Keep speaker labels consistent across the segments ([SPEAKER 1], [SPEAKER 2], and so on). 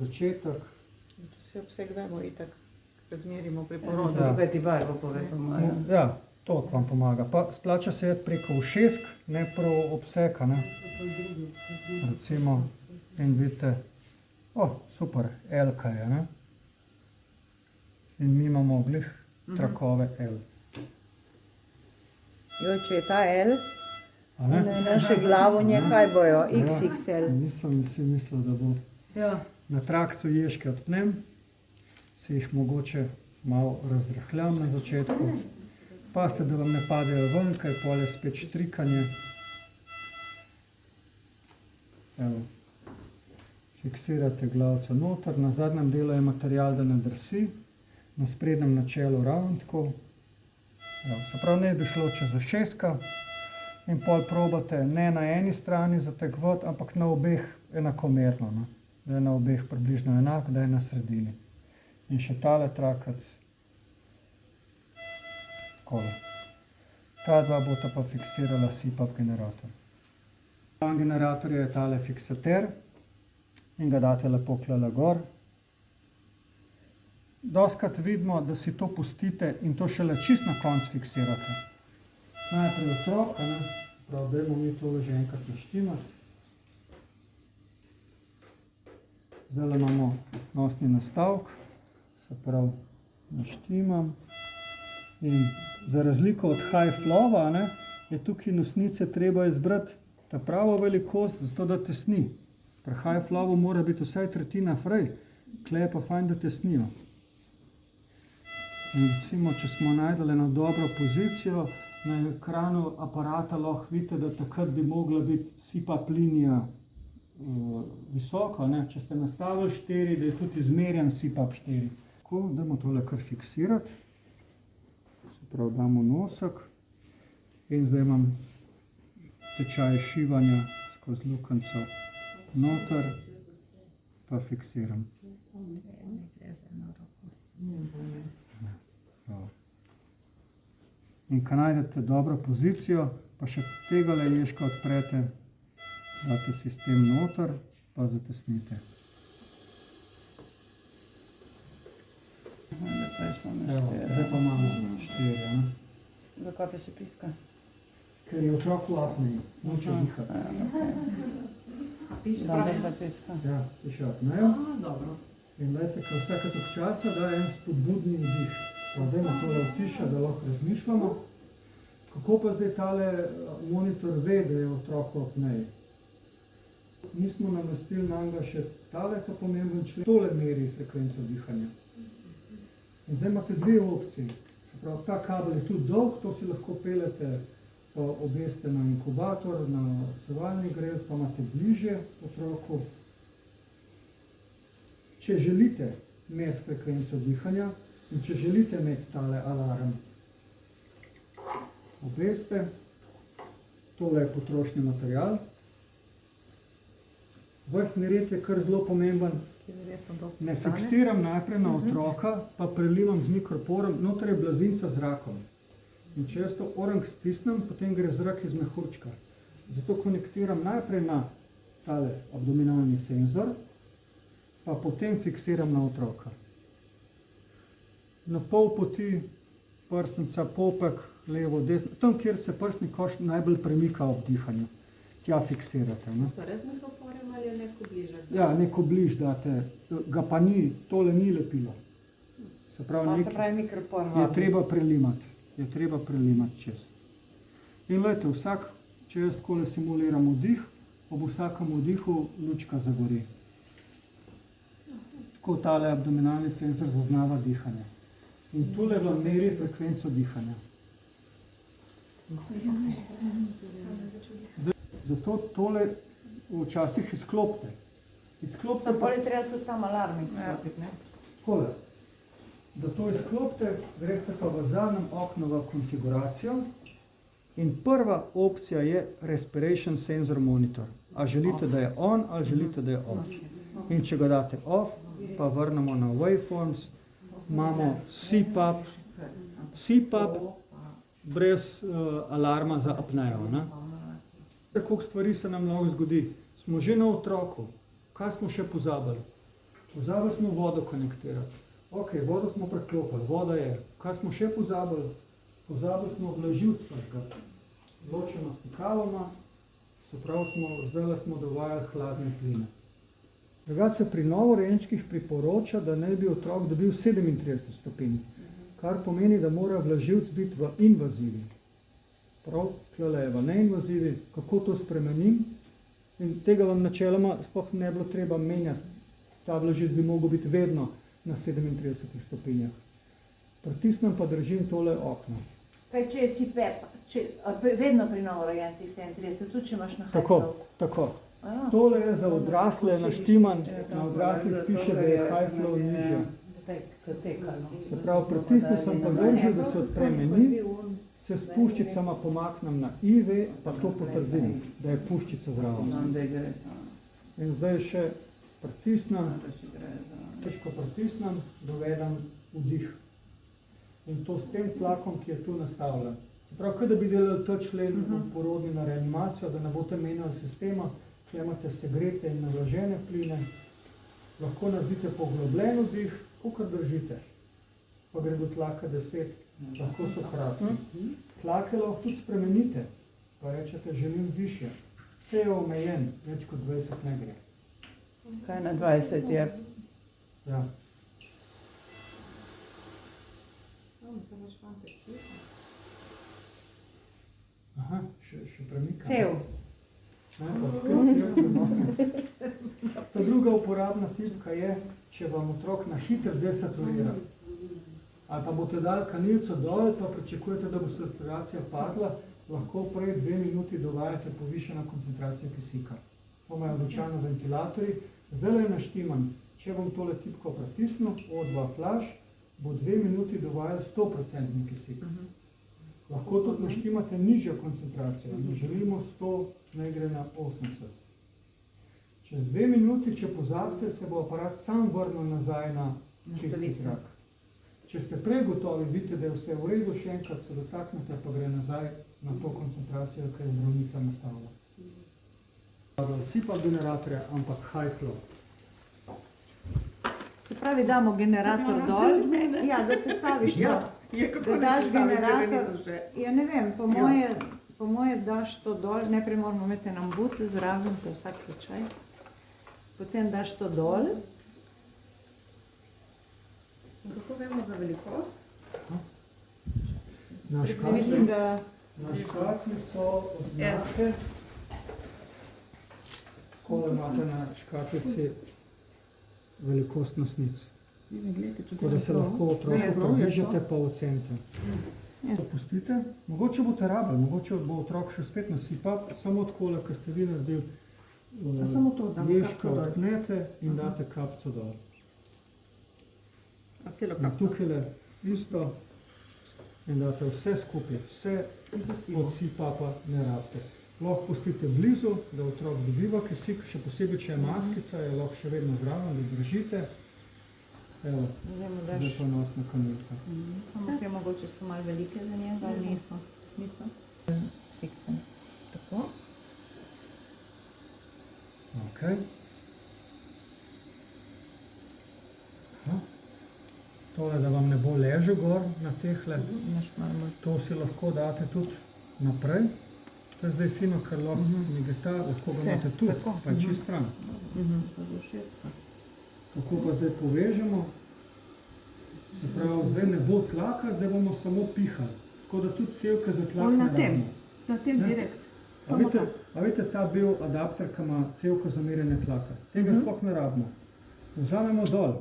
[SPEAKER 1] Začetek.
[SPEAKER 2] Vse obseg vemo itak, ko zmerimo pri porodu. Tukaj ti barvo pove, pomaga.
[SPEAKER 1] Ja, to vam pomaga. Pa splača se je preko ušesk, ne prav obseka, ne. Recimo, in vidite, super, L-ka je, ne. In mi imamo glih trakove L.
[SPEAKER 3] Joj, če je ta L, na naše glavo kaj bojo, XXL.
[SPEAKER 1] Nisem si mislil, da bo.
[SPEAKER 3] Ja.
[SPEAKER 1] Na trakcu ježke odpnem, si jih mogoče malo razrahljam na začetku. Pazite, da vam ne padejo ven, ker pol je spet štrikanje. Evo. Fiksirate glavco noter, na zadnjem delu je material, da ne drsi, na sprednjem načelu ravno tako. Se pravi, ne bi šlo čez ušeska in pol probate ne na eni strani zategovati, ampak na obeh enakomerno, ne. Da je na obeh približno enak, da je na sredini. In še tale trakac. Takole. Ta dva bosta pa fiksirala SIPAP generator. Van generatorja je tale fiksater in ga date lepo klele gor. Dostikrat vidimo, da si to pustite in to šele čist na konec fiksirate. Najprej otrok, ne. Prav, dajmo mi tole že enkrat naštimati. Zdaj imamo nosni nastavek, se pravi naštimam in za razliko od high flowa, ne, je tukaj nosnice treba izbrati ta pravo velikost, zato da tesni. Pri high flowu mora biti vsaj tretjina frej, tule je pa fajn, da tesnijo. In recimo, če smo najdeli eno dobro pozicijo, na ekranu aparata lahko vidite, da takrat bi mogla biti SIPAP linija visoko, ne? Če ste nastavili 4, da je tudi izmerjen SIPAP 4. Tako, dajmo tole kar fiksirati. Se pravi, damo nosek in zdaj imam tečaj šivanja skozi luknjico noter, pa fiksiram. In ko najdete dobro pozicijo, pa še tegale ježka odprete, date sistem noter, pa zatesnite. Zdaj pa imamo 4.
[SPEAKER 3] Zakaj pa še piska?
[SPEAKER 1] Ker je otrok v apneji, noče dihati. Ja, piše apnejo. In dajte, ko vsake toliko časa da en spodbudni vdih. Dajmo tole vtiša, da lahko razmišljamo. Kako pa zdaj tale monitor ve, da je otrok v apneji? Nismo namestili nanj še tale pomemben člen. Tole meri frekvenco dihanja. In zdaj imate dve opciji. Se pravi, ta kabel je tudi dolg, to si lahko peljete, pa obeste na inkubator, na sevalni grelc, pa imate bližje otroku. Če želite imeti frekvenco dihanja in če želite imeti tale alarm, obeste, tole je potrošni material. Vrstni red je kar zelo pomemben. Ne fiksiram najprej na otroka, pa prelivam z mikroporom, noter je blazinca z zrakom. In če jaz to orang stisnem, potem gre zrak iz mehurčka. Zato konektiram najprej na tale abdominalni senzor, pa potem fiksiram na otroka. Na pol poti prsnica, popek, levo, desno, tam, kjer se prsni koš najbolj premika ob dihanju. Tja fiksirate.
[SPEAKER 2] Torej z mikroporjem ali je neko bližje?
[SPEAKER 1] Ja, neko bliž date, ga pa ni, tole ni lepilo. Se pravi,
[SPEAKER 3] mikropor
[SPEAKER 1] je treba prelimati čez. In glejte, če jaz takole simuliram vdih, ob vsakem vdihu lučka zagori. Tako tale abdominalni senzor zaznava dihanje. In tule vam meri frekvenco dihanja. Zato tole včasih izklopite.
[SPEAKER 3] Poli treba tudi tam alarm izklopiti, ne?
[SPEAKER 1] Takole. Da to izklopite, greste pa v zadnjem oknu v konfiguracijo in prva opcija je Respiration Sensor Monitor. A želite, da je on ali želite, da je off. In če ga date off, pa vrnemo na waveforms, imamo SIPAP brez alarma za apnejo. Koliko stvari se nam lahko zgodi. Smo že na otroku. Kaj smo še pozabili? Pozabili smo vodo konektirati. Ok, vodo smo preklopili, voda je. Kaj smo še pozabili? Pozabili smo vlažilc nažgati. Ločeno stikaloma, se pravi, zdaj smo dovajali hladne pline. Drugače se pri novorojenčkih priporoča, da naj bi otrok dobil 37 stopinj, kar pomeni, da mora vlažilc biti v invazivi. Prav, tlele je v neinvazivi, kako to spremenim? In tega vam načeloma sploh ne bilo treba menjati. Ta vlažilc bi mogel biti vedno na 37 stopinjah. Pritisnem pa držim tole okno.
[SPEAKER 3] Kaj, če si vedno pri novorojencih 37, tudi če imaš na high
[SPEAKER 1] Tako,
[SPEAKER 3] flow?
[SPEAKER 1] tako. Tole je za odrasle naštiman, na odraslih piše, da je high flow nižja. Se pravi, pritisnil sem pa držal, da se spremeni, se s puščicama pomaknem na IV, pa to potrdim, da je puščica zraven. In zdaj še pritisnem, težko pritisnem, dovedem vdih. In to s tem tlakom, ki je tu nastavljen. Se pravi, kada bi delali ta člen porodni na reanimacijo, da ne boste menjali sistema, ki imate segrete in navlažene pline, lahko naredite poglobljen vdih, kakor držite. Pa gre do tlaka 10, lahko so kratki. Tlake lahko tudi spremenite, pa rečete, želim višje. Vse je omejen, več kot 20 ne gre.
[SPEAKER 2] Kaj na 20 je?
[SPEAKER 1] Ja. Aha, še premikam.
[SPEAKER 3] Cel.
[SPEAKER 1] Ne, pa spet cel se no. Ta druga uporabna tipka je, če vam otrok na hitro desaturira. Ali pa boste dali kanilco dol, pa pričakujete, da bo saturacija padla, lahko prej 2 minuti dovajate povišena koncentracija kisika. To imajo običajno ventilatorji. Zdaj je naštiman. Če bom tole tipko pritisnil, O2 flash, bo 2 minuti dovajal 100% kisik. Lahko tudi naštimate nižjo koncentracijo. Ne želimo 100, ne gre na 80. Čez 2 minuti, če pozabite, se bo aparat sam vrnil nazaj na čisti zrak. Če ste prej gotovi, vidite, da je vse v redu, še enkrat se dotaknete, pa gre nazaj na to koncentracijo, ki je zdravnica nastavila. Vsi pa generatorje, ampak high flow.
[SPEAKER 3] Se pravi, damo generator dol, ja, da se staviš dol. Da daš generator, ja ne vem, po moje daš to dol, najprej moramo imeti en ambut zraven za vsak slučaj. Potem daš to dol.
[SPEAKER 2] Kako vemo za velikost?
[SPEAKER 3] Mislim, da
[SPEAKER 1] Na škatli so oznake, takole imate na škatlici velikost nosnic. Tako da se lahko otroku približate pa ocenite. To pustite. Mogoče boste rabili, mogoče bo otrok še spet nasipal, samo takole, ko ste vi naredili, ježka odpnete in date kapco dol. In tukaj isto in date vse skupaj, vse odsipa pa ne rabite. Lahko pustite blizu, da otrok dobiva kisik, še posebej, če je maskica, je lahko še vedno zraven, da držite. Evo, zdaj pa nosna kanilca.
[SPEAKER 3] samo te mogoče so malo velike za njega, ali niso? Niso? Fiksem. Tako.
[SPEAKER 1] Ok. Tole, da vam ne bo ležel gor na tehle, to si lahko date tudi naprej. To je zdaj fino, ker lahko migeta, lahko ga imate tudi, pa je čist stran. Tako pa zdaj povežemo. Se pravi, zdaj ne bo tlaka, zdaj bomo samo pihali. Tako da tudi cevke za tlak ne rabimo.
[SPEAKER 3] Na tem direkt.
[SPEAKER 1] A vidite ta bil adapter, ki ima cevko za merjenje tlaka? Tega sploh ne rabimo. Vzamemo dol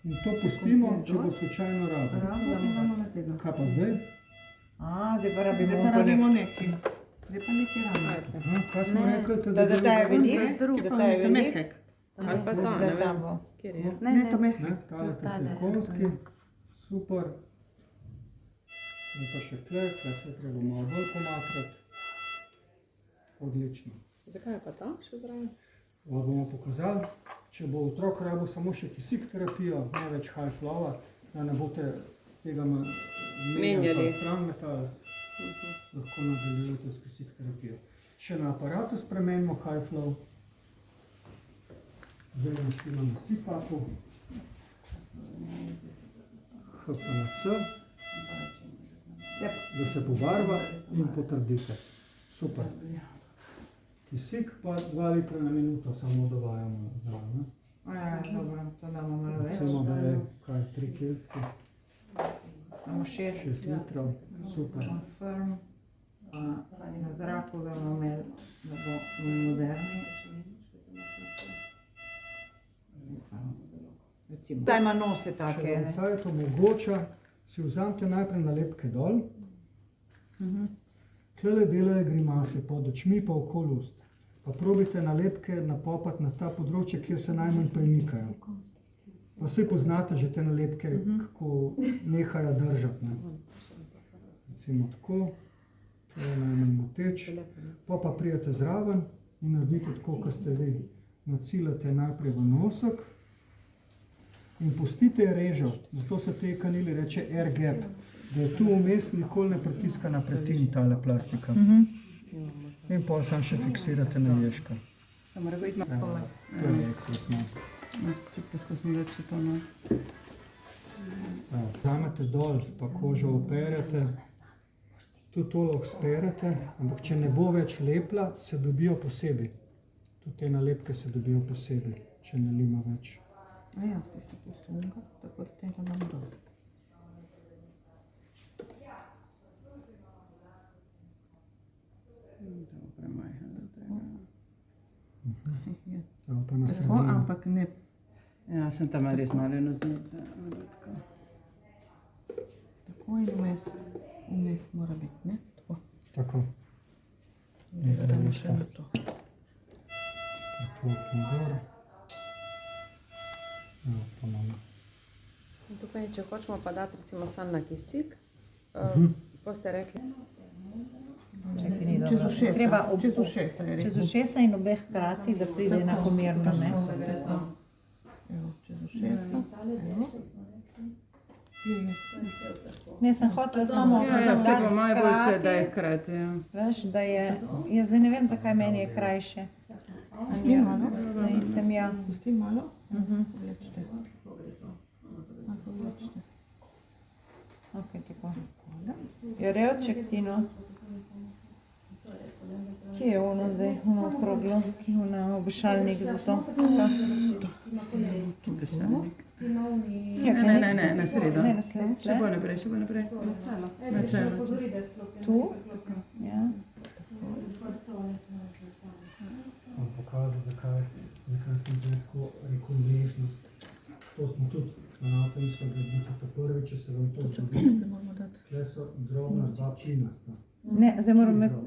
[SPEAKER 1] in to pustimo, če bo slučajno rabimo. Kaj pa zdaj?
[SPEAKER 3] Zdaj pa rabimo nekaj. Zdaj pa nekaj rabimo.
[SPEAKER 1] Kaj smo rekli?
[SPEAKER 3] Da ta je velik, da ta je velik.
[SPEAKER 2] Ali pa ta, ne vem, kjer je.
[SPEAKER 3] Ne, to mehek.
[SPEAKER 1] Tale je silikonski, super. In pa še tle se treba malo bolj pomatrati. Odlično.
[SPEAKER 2] Zakaj je pa ta še zraven?
[SPEAKER 1] Vam bomo pokazali, če bo otrok rabil samo še kisik terapijo, največ high flowa, da ne boste tega menjali pa stran metali, lahko nadaljujete s kisik terapijo. Še na aparatu spremenimo high flow. Zdaj naštimamo sipapu. H pa na C, da se pobarva in potrdite. Super. Kisik pa 2 litra na minuto samo dovajamo zraven.
[SPEAKER 3] Ja, dobro, to damo malo več.
[SPEAKER 1] Recimo, da je kaj 3 kilski,
[SPEAKER 3] Samo 6.
[SPEAKER 1] 6 litrov, super.
[SPEAKER 3] Confirm. Na zraku ga bomo imeli, da bo moderni. Recimo. Da ima nose
[SPEAKER 1] Če
[SPEAKER 3] take.
[SPEAKER 1] vam cajt omogoča, si vzamete najprej nalepke dol. Tlele delajo grimase pod očmi pa okoli ust. Pa probajte nalepke napopati na ta področje, kjer se najmanj premikajo. Pa vsi poznate že te nalepke, kako nehajo držati. Ne? Recimo tako, to je najmanj moteč. Pa prijete zraven in naredite tako, kot ste vi. Nacilate najprej v nosek in pustite režo. Zato se te kanili reče air gap, da je tu vmes nikoli ne pritiska na pretin tale plastika. In pol sam še fiksirate na ježka.
[SPEAKER 2] Samo mora biti malo.
[SPEAKER 1] To je ekstra smak.
[SPEAKER 2] Če poskusim več to
[SPEAKER 1] Vzamete dol, pa kožo operete, tudi tole sperete, ampak če ne bo več lepla, se dobijo posebej. Tudi te nalepke se dobijo posebej, če ne lima več.
[SPEAKER 2] Ja, zdaj se pustim, tako da tega imam dol. Premajhno do tega.
[SPEAKER 1] Pa na
[SPEAKER 2] Tako,
[SPEAKER 1] sredino.
[SPEAKER 2] ampak ne. Ja, sem tam res malo eno znice. Tako in vmes mora biti, ne? Tako.
[SPEAKER 1] Tako.
[SPEAKER 2] Zdaj damo še na to.
[SPEAKER 1] Poklopim gor. Pa imamo.
[SPEAKER 4] Tukaj, če hočemo pa dati recimo sam na kisik, pa ste rekli,
[SPEAKER 3] Čakaj, ni
[SPEAKER 2] Čez
[SPEAKER 3] dobro.
[SPEAKER 2] ušesa.
[SPEAKER 3] Treba
[SPEAKER 2] Čez ušesa je
[SPEAKER 3] čez
[SPEAKER 2] rekel.
[SPEAKER 3] ušesa in obe hkrati, da pride enakomerno. Ne?
[SPEAKER 2] Evo, čez ušesa. Evo. Je.
[SPEAKER 3] Ne, sem hotela samo dati hkrati,
[SPEAKER 2] hkrati. Ja.
[SPEAKER 3] veš, da je, jaz zdaj ne vem, zakaj meni je krajše.
[SPEAKER 2] Pusti malo.
[SPEAKER 3] Na istem ja.
[SPEAKER 2] Pusti malo. Povlečite. Povlečite.
[SPEAKER 3] Ok, tako. Je revček, Tino? Kje je ono zdaj, ono okroglo, ono obešalnik za to?
[SPEAKER 2] Tukaj se nek.
[SPEAKER 3] Ja,
[SPEAKER 2] Ne, na sredo.
[SPEAKER 3] Ne, na sredo.
[SPEAKER 2] Še bolj naprej. Na čelo.
[SPEAKER 3] Tu? Ja.
[SPEAKER 1] Vam pokazal, zakaj sem zdaj tako rekel nežnost. To smo tudi na avtemisu, da budete ta prvi, če se vam to zgodi. Tle so drobna dva plinasta.
[SPEAKER 3] Ne, zdaj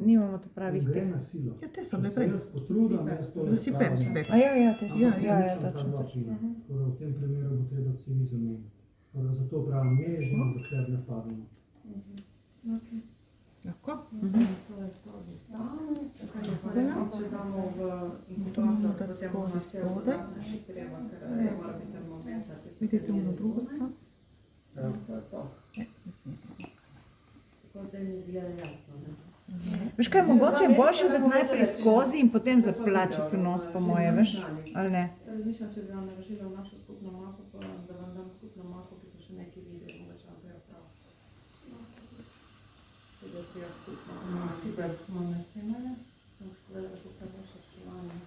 [SPEAKER 3] nimamo to pravih
[SPEAKER 1] Gre
[SPEAKER 3] teh.
[SPEAKER 1] na silo.
[SPEAKER 2] Ja, te so bile prej.
[SPEAKER 1] Če se jaz potrudim, jaz to
[SPEAKER 2] Zasipem
[SPEAKER 1] spravim.
[SPEAKER 2] spet.
[SPEAKER 3] A ja, te so.
[SPEAKER 2] Ja,
[SPEAKER 3] Ja,
[SPEAKER 1] Ta
[SPEAKER 3] točno.
[SPEAKER 1] dva plina. Tako da v tem primeru bo treba cevi zamenjati. Tako da zato pravim nežno, dokler ne pademo.
[SPEAKER 2] Lahko?
[SPEAKER 4] če damo v
[SPEAKER 2] To moramo dati skozi spodaj. Vidite v drugo stran?
[SPEAKER 1] Ja.
[SPEAKER 4] Tako zdaj mi zgleda jasno, ne?
[SPEAKER 3] Veš kaj, mogoče je boljše dati najprej skozi in potem zaplačiti v nos, po moje, veš? Ali ne?
[SPEAKER 4] Razmišljam, če bi vam naložila v našo skupno mapo, pa da vam dam skupno mapo, ki so še neki videli, mogoče vam to je prav. Da si jaz skupno. Super smo naštemali, sem škoda, da to prvo še čuvanje.